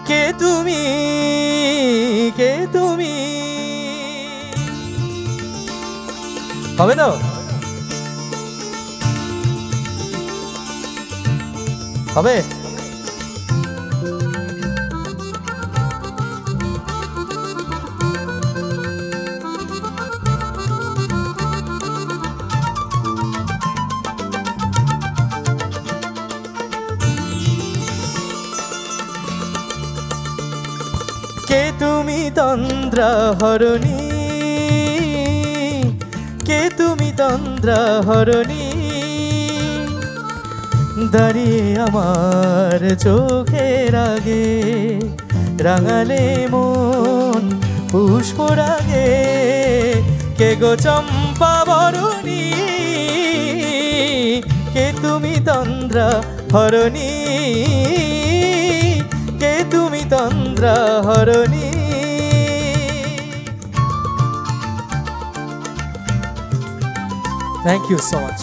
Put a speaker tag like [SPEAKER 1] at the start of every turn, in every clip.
[SPEAKER 1] কে তুমি, কে তুমি? হবে তো? হবে? কে তুমি তন্দ্রাহরণী, কে তুমি তন্দ্রাহরণী? দাঁড়িয়ে আমার চোখের আগে রাঙালে মন পুষ্পরাগে। কে গো চম্পা বরণী, কে তুমি তন্দ্রাহরণী, কে তুমি তন্দ্রাহরণী? Thank you so much.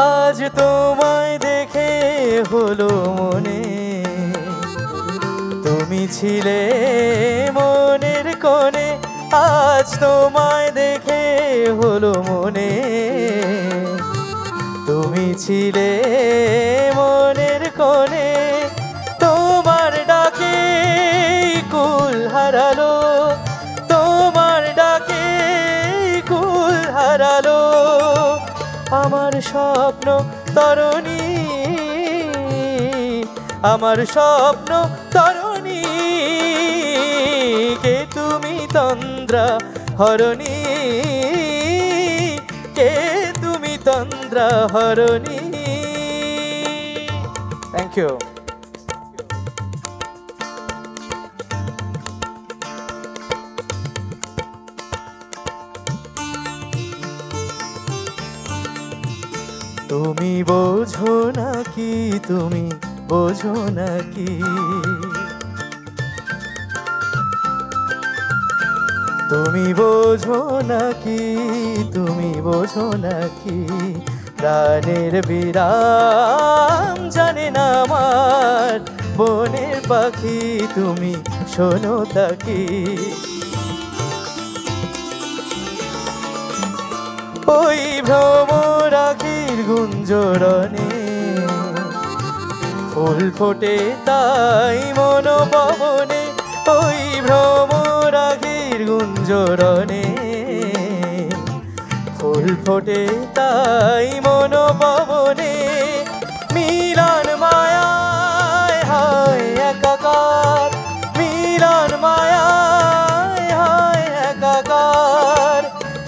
[SPEAKER 1] আজ তোমায় দেখে হলো মনে, তুমি ছিলে মনের কোণে। আজ তোমায় দেখে হলো মনে, তুমি ছিলে মনের কোণে। তোমার ডাকে কুল হারালো, তোমার ডাকে কুল হারালো আমার স্বপ্ন তরণী, আমার স্বপ্ন তরণী। কে তুমি তন্দ্রাহরণী, কে তুমি তন্দ্রাহরণী? Thank you. তুমি বোঝো নাকি, তুমি বোঝো নাকি, তুমি বোঝো নাকি, তুমি বোঝো নাকি? প্রাণের বিরাম জানে না আমার বনের পাখি, তুমি শোনো তাকি। ওই ভ্রমর আখির গুঞ্জরণে ফুল ফোটে তাই মনোপবনে। ওই ভ্রমর আখির গুঞ্জরণে ফুল ফোটে তাই মনোপবনে। মিলন মায়ায় হয় একাকার, মিলন মায়ায় হয় একাকার।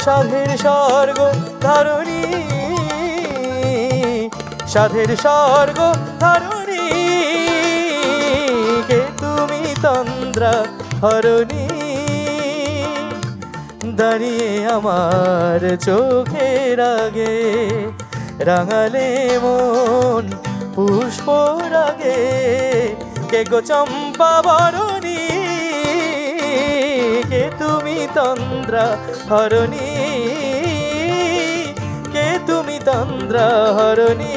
[SPEAKER 1] সাধের স্বর্গ ধারণী, সাধের স্বর্গ ধারণী। কে তুমি তন্দ্রাহরণী, দাঁড়িয়ে আমার চোখের আগে রাঙালে মন পুষ্পরাগে। কে গো চম্পা বরণী, কে তুমি তন্দ্রাহরণী, কে তুমি তন্দ্রাহরণী,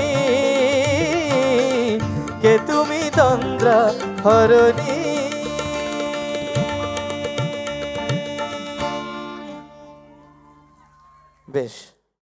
[SPEAKER 1] কে তুমি তন্দ্রাহরণী? বেশ।